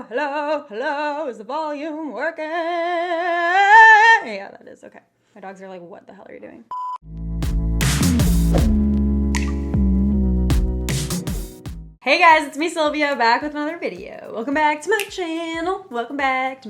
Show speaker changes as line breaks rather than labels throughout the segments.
hello, is the volume working? Yeah, that is, okay. My dogs are like, what the hell are you doing? Hey guys, it's me Sylvia, back with another video. Welcome back to my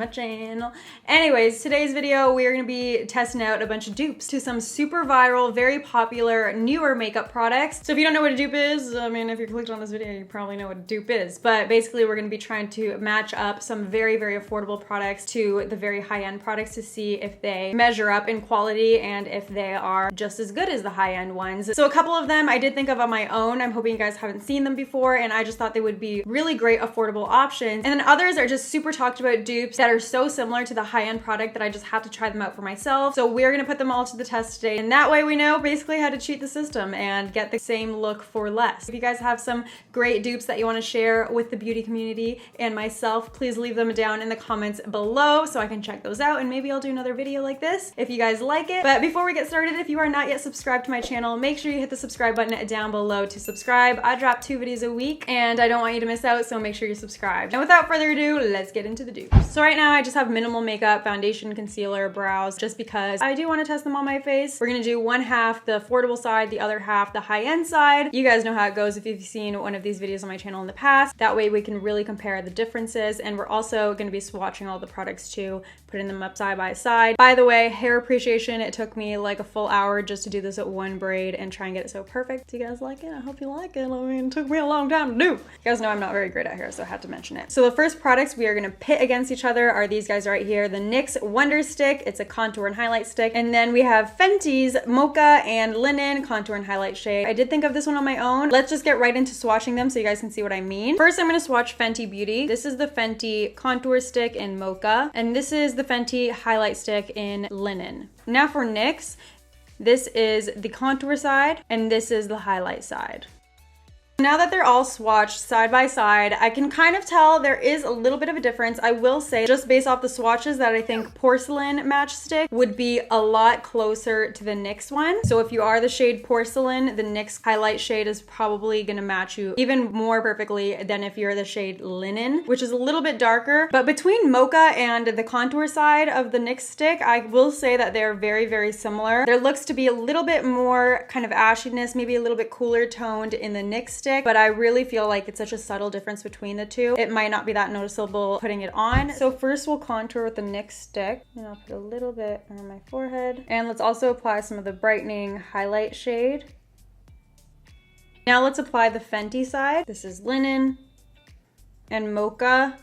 channel. Anyways, today's video, we are gonna be testing out a bunch of dupes to some super viral, very popular, newer makeup products. So if you don't know what a dupe is, I mean, if you clicked on this video, you probably know what a dupe is. But basically, we're gonna be trying to match up some very, very affordable products to the very high-end products to see if they measure up in quality and if they are just as good as the high-end ones. So a couple of them I did think of on my own. I'm hoping you guys haven't seen them before, and I just thought they would be really great affordable options. And then others are just super talked about dupes that are so similar to the high-end product that I just have to try them out for myself. So we're gonna put them all to the test today, and that way we know basically how to cheat the system and get the same look for less. If you guys have some great dupes that you want to share with the beauty community and myself, please leave them down in the comments below so I can check those out, and maybe I'll do another video like this if you guys like it. But before we get started, if you are not yet subscribed to my channel, make sure you hit the subscribe button down below to subscribe. I drop 2 videos a week and I don't want you to miss out, so make sure you're subscribed. And without further ado, let's get into the dupes. So right now I just have minimal makeup, foundation, concealer, brows, just because I do want to test them on my face. We're gonna do one half the affordable side, the other half the high-end side. You guys know how it goes if you've seen one of these videos on my channel in the past. That way we can really compare the differences, and we're also gonna be swatching all the products too, putting them up side by side. By the way, hair appreciation, it took me like a full hour just to do this at one braid and try and get it so perfect. Do you guys like it? I hope you like it. I mean, it took me a long time to do. You guys know I'm not very great at hair, so I had to mention it. So the first products we are gonna pit against each other are these guys right here, the Nyx Wonder Stick. It's a contour and highlight stick. And then we have Fenty's Mocha and Linen contour and highlight shade. I did think of this one on my own. Let's just get right into swatching them so you guys can see what I mean. First, I'm gonna swatch Fenty Beauty. This is the Fenty contour stick in Mocha, and this is the Fenty highlight stick in Linen. Now for NYX, this is the contour side, and this is the highlight side. Now that they're all swatched side by side, I can kind of tell there is a little bit of a difference. I will say, just based off the swatches, that I think Porcelain Match Stick would be a lot closer to the NYX one. So if you are the shade Porcelain, the NYX highlight shade is probably gonna match you even more perfectly than if you're the shade Linen, which is a little bit darker. But between Mocha and the contour side of the NYX stick, I will say that they're very, very similar. There looks to be a little bit more kind of ashiness, maybe a little bit cooler toned in the NYX stick, but I really feel like it's such a subtle difference between the two. It might not be that noticeable putting it on. So first we'll contour with the NYX stick, and I'll put a little bit on my forehead. And let's also apply some of the brightening highlight shade. Now let's apply the Fenty side. This is Linen and Mocha.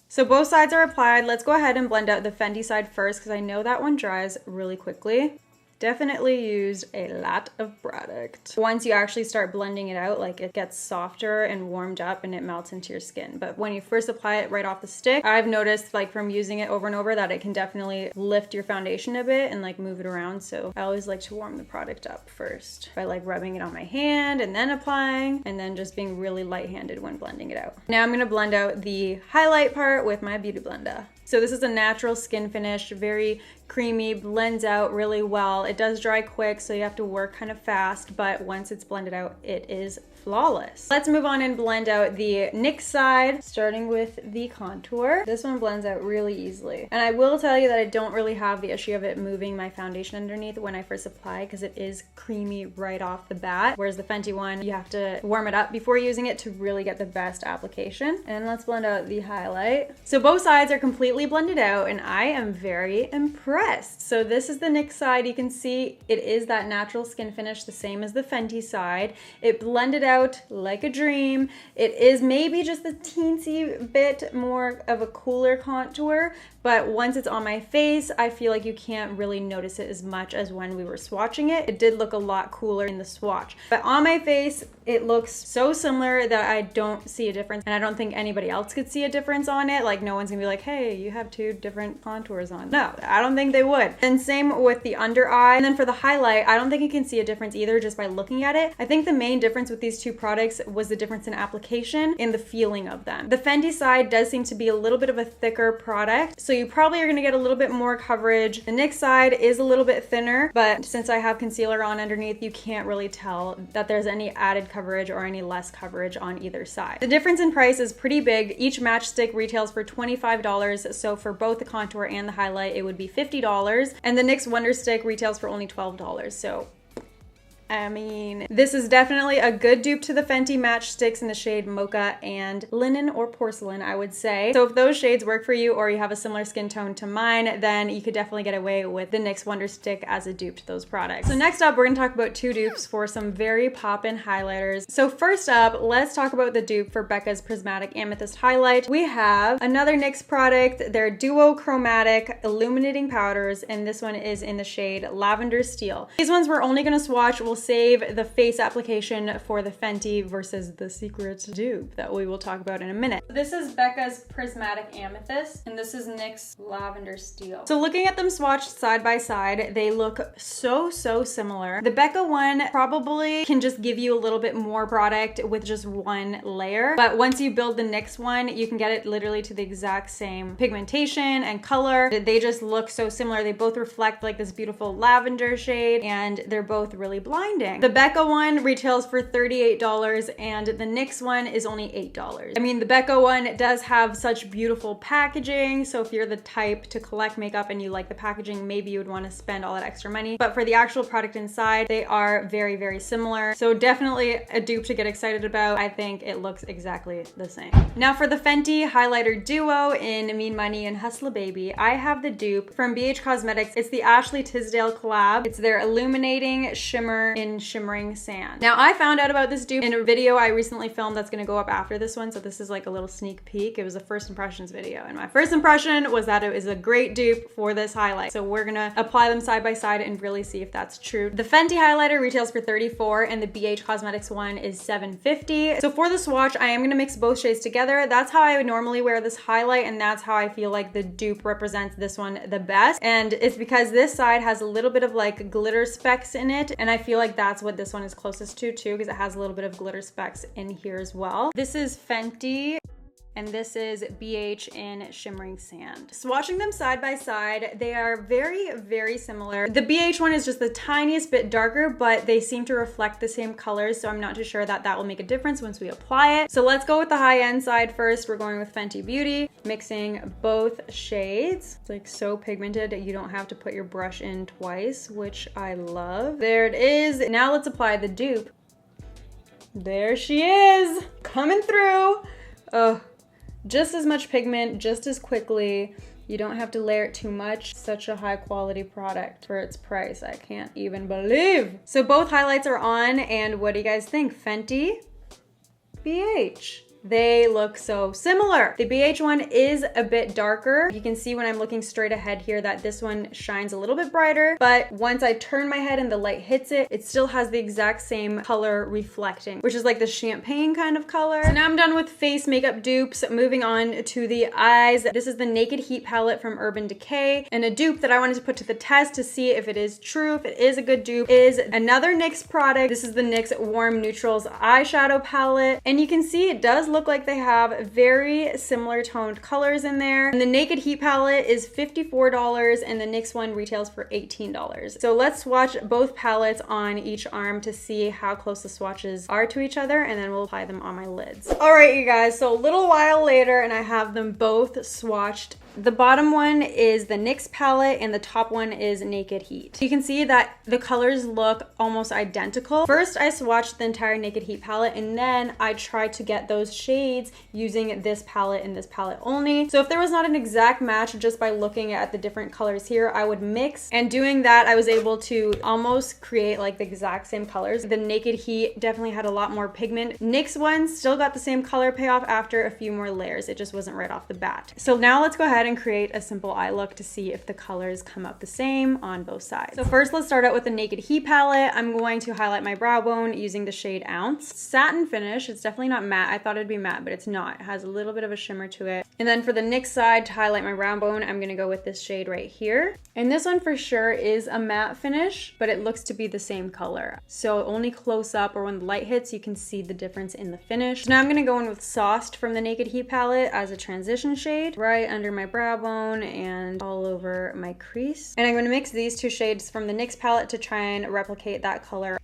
So both sides are applied. Let's go ahead and blend out the Fenty side first, because I know that one dries really quickly. Definitely used a lot of product. Once you actually start blending it out, like, it gets softer and warmed up and it melts into your skin. But when you first apply it right off the stick, I've noticed, like, from using it over and over, that it can definitely lift your foundation a bit and like move it around. So I always like to warm the product up first by like rubbing it on my hand and then applying, and then just being really light-handed when blending it out. Now I'm gonna blend out the highlight part with my Beauty Blender. So this is a natural skin finish, very creamy, blends out really well. It does dry quick, so you have to work kind of fast, but once it's blended out, it is flawless. Let's move on and blend out the NYX side, starting with the contour. This one blends out really easily. And I will tell you that I don't really have the issue of it moving my foundation underneath when I first apply, because it is creamy right off the bat. Whereas the Fenty one, you have to warm it up before using it to really get the best application. And let's blend out the highlight. So both sides are completely blended out, and I am very impressed. So this is the NYX side. You can see it is that natural skin finish, the same as the Fenty side. It blended out like a dream. It is maybe just a teensy bit more of a cooler contour, but once it's on my face, I feel like you can't really notice it as much as when we were swatching it. It did look a lot cooler in the swatch, but on my face, it looks so similar that I don't see a difference, and I don't think anybody else could see a difference on it. Like, no one's gonna be like, hey, you have 2 different contours on. No, I don't think they would. And same with the under eye. And then for the highlight, I don't think you can see a difference either just by looking at it. I think the main difference with these two products was the difference in application and the feeling of them. The Fendi side does seem to be a little bit of a thicker product, so you probably are going to get a little bit more coverage. The NYX side is a little bit thinner, but since I have concealer on underneath, you can't really tell that there's any added coverage or any less coverage on either side. The difference in price is pretty big. Each matchstick retails for $25, so for both the contour and the highlight, it would be $50, and the NYX Wonder Stick retails for only $12, so I mean, this is definitely a good dupe to the Fenty matchsticks in the shade Mocha and Linen or Porcelain, I would say. So if those shades work for you or you have a similar skin tone to mine, then you could definitely get away with the NYX Wonder Stick as a dupe to those products. So next up, we're gonna talk about two dupes for some very poppin' highlighters. So first up, let's talk about the dupe for Becca's Prismatic Amethyst Highlight. We have another NYX product, their Duo Chromatic Illuminating Powders, and this one is in the shade Lavender Steel. These ones we're only gonna swatch. We'll save the face application for the Fenty versus the secret dupe that we will talk about in a minute. This is Becca's Prismatic Amethyst, and this is NYX Lavender Steel. So looking at them swatched side by side, they look so similar. The Becca one probably can just give you a little bit more product with just one layer, but once you build the NYX one, you can get it literally to the exact same pigmentation and color. They just look so similar. They both reflect like this beautiful lavender shade, and they're both really blinding. The Becca one retails for $38 and the NYX one is only $8. I mean, the Becca one does have such beautiful packaging, so if you're the type to collect makeup and you like the packaging, maybe you would want to spend all that extra money. But for the actual product inside, they are very similar. So definitely a dupe to get excited about. I think it looks exactly the same. Now for the Fenty Highlighter Duo in Mean Money and Hustla Baby, I have the dupe from BH Cosmetics. It's the Ashley Tisdale collab. It's their Illuminating Shimmer in Shimmering Sand. Now I found out about this dupe in a video I recently filmed that's gonna go up after this one, so this is like a little sneak peek. It was a first impressions video, and my first impression was that it is a great dupe for this highlight. So we're gonna apply them side by side and really see if that's true. The Fenty highlighter retails for $34 and the BH Cosmetics one is $7.50. So for the swatch, I am gonna mix both shades together. That's how I would normally wear this highlight, and that's how I feel like the dupe represents this one the best. And it's because this side has a little bit of like glitter specks in it, and I feel like that's what this one is closest to too, because it has a little bit of glitter specks in here as well. This is Fenty, and this is BH in Shimmering Sand. Swatching them side by side, they are very similar. The BH one is just the tiniest bit darker, but they seem to reflect the same colors, so I'm not too sure that that will make a difference once we apply it. So let's go with the high-end side first. We're going with Fenty Beauty, mixing both shades. It's like so pigmented that you don't have to put your brush in twice, which I love. There it is. Now let's apply the dupe. There she is, coming through. Oh. Just as much pigment, just as quickly. You don't have to layer it too much. Such a high quality product for its price. I can't even believe. So both highlights are on, and what do you guys think? Fenty, BH. They look so similar. The BH one is a bit darker. You can see when I'm looking straight ahead here that this one shines a little bit brighter, but once I turn my head and the light hits it, it still has the exact same color reflecting, which is like the champagne kind of color. So now I'm done with face makeup dupes. Moving on to the eyes. This is the Naked Heat palette from Urban Decay, and a dupe that I wanted to put to the test to see if it is true, if it is a good dupe, is another NYX product. This is the NYX Warm Neutrals eyeshadow palette, and you can see it does look like they have very similar toned colors in there. And the Naked Heat palette is $54 and the NYX one retails for $18. So let's swatch both palettes on each arm to see how close the swatches are to each other, and then we'll apply them on my lids. All right, you guys, so a little while later and I have them both swatched. The bottom one is the NYX palette and the top one is Naked Heat. You can see that the colors look almost identical. First, I swatched the entire Naked Heat palette, and then I tried to get those shades using this palette and this palette only. So if there was not an exact match just by looking at the different colors here, I would mix, and doing that, I was able to almost create like the exact same colors. The Naked Heat definitely had a lot more pigment. NYX one still got the same color payoff after a few more layers. It just wasn't right off the bat. So now let's go ahead ahead and create a simple eye look to see if the colors come up the same on both sides. So first, let's start out with the Naked Heat palette. I'm going to highlight my brow bone using the shade Ounce. Satin finish. It's definitely not matte. I thought it'd be matte, but it's not. It has a little bit of a shimmer to it. And then for the NYX side, to highlight my brow bone, I'm gonna go with this shade right here. And this one for sure is a matte finish, but it looks to be the same color. So only close up or when the light hits, you can see the difference in the finish. So now I'm gonna go in with Sauced from the Naked Heat palette as a transition shade, right under my brow bone and all over my crease. And I'm gonna mix these two shades from the NYX palette to try and replicate that color.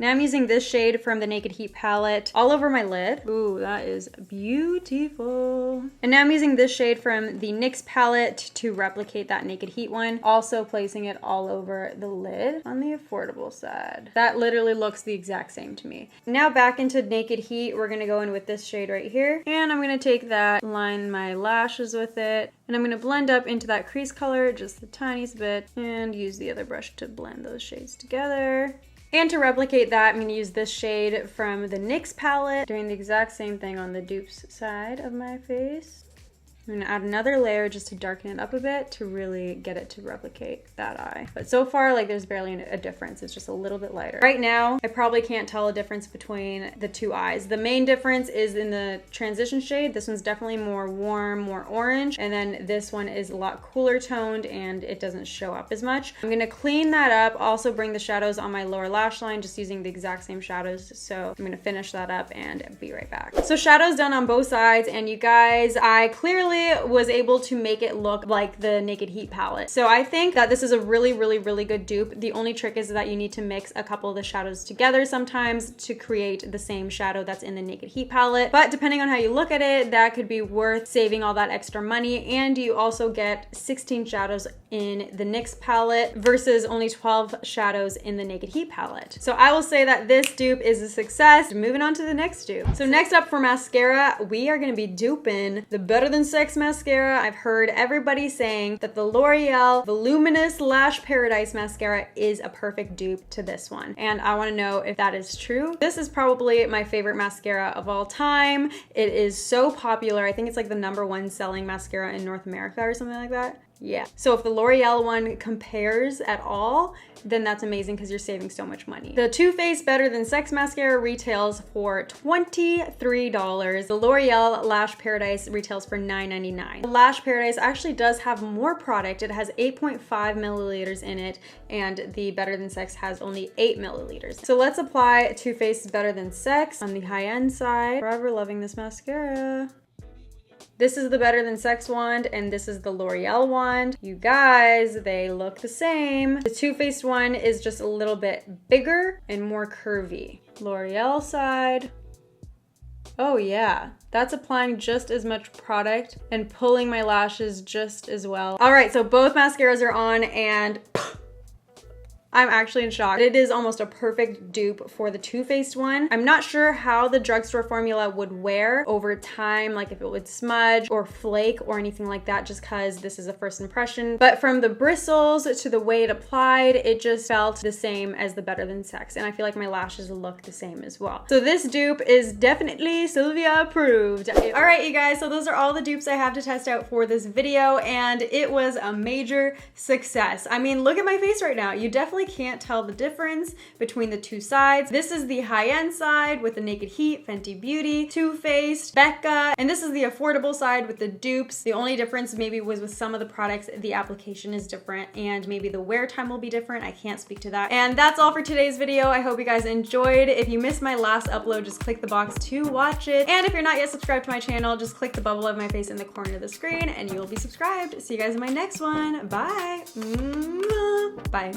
Now I'm using this shade from the Naked Heat palette all over my lid. Ooh, that is beautiful. And now I'm using this shade from the NYX palette to replicate that Naked Heat one, also placing it all over the lid on the affordable side. That literally looks the exact same to me. Now back into Naked Heat, we're gonna go in with this shade right here. And I'm gonna take that, line my lashes with it, and I'm gonna blend up into that crease color just the tiniest bit and use the other brush to blend those shades together. And to replicate that, I'm gonna use this shade from the NYX palette, doing the exact same thing on the dupes side of my face. I'm gonna add another layer just to darken it up a bit to really get it to replicate that eye. But so far, like, there's barely a difference. It's just a little bit lighter. Right now, I probably can't tell a difference between the two eyes. The main difference is in the transition shade. This one's definitely more warm, more orange. And then this one is a lot cooler toned and it doesn't show up as much. I'm gonna clean that up, also bring the shadows on my lower lash line, just using the exact same shadows. So I'm gonna finish that up and be right back. So shadows done on both sides, and you guys, I clearly was able to make it look like the Naked Heat palette. So I think that this is a really, really, really good dupe. The only trick is that you need to mix a couple of the shadows together sometimes to create the same shadow that's in the Naked Heat palette. But depending on how you look at it, that could be worth saving all that extra money. And you also get 16 shadows in the NYX palette versus only 12 shadows in the Naked Heat palette. So I will say that this dupe is a success. Moving on to the next dupe. So next up for mascara, we are gonna be duping the Better Than Sex mascara. I've heard everybody saying that the L'Oreal Voluminous Lash Paradise mascara is a perfect dupe to this one. And I wanna know if that is true. This is probably my favorite mascara of all time. It is so popular. I think it's like the #1 selling mascara in North America or something like that. Yeah. So if the L'Oreal one compares at all, then that's amazing because you're saving so much money. The Too Faced Better Than Sex mascara retails for $23. The L'Oreal Lash Paradise retails for $9.99. The Lash Paradise actually does have more product. It has 8.5 milliliters in it, and the Better Than Sex has only 8 milliliters. So let's apply Too Faced Better Than Sex on the high-end side. Forever loving this mascara. This is the Better Than Sex wand, and this is the L'Oreal wand. You guys, they look the same. The Too Faced one is just a little bit bigger and more curvy. L'Oreal side. Oh yeah, that's applying just as much product and pulling my lashes just as well. All right, so both mascaras are on, and I'm actually in shock. It is almost a perfect dupe for the Too Faced one. I'm not sure how the drugstore formula would wear over time, like if it would smudge or flake or anything like that, just because this is a first impression. But from the bristles to the way it applied, it just felt the same as the Better Than Sex. And I feel like my lashes look the same as well. So this dupe is definitely Sylvia approved. All right, you guys, so those are all the dupes I have to test out for this video, and it was a major success. I mean, look at my face right now. You definitely can't tell the difference between the two sides. This is the high-end side with the Naked Heat, Fenty Beauty, Too Faced, Becca, and this is the affordable side with the dupes. The only difference maybe was with some of the products, the application is different and maybe the wear time will be different. I can't speak to that. And that's all for today's video. I hope you guys enjoyed. If you missed my last upload, just click the box to watch it. And if you're not yet subscribed to my channel, just click the bubble of my face in the corner of the screen and you will be subscribed. See you guys in my next one. Bye. Bye.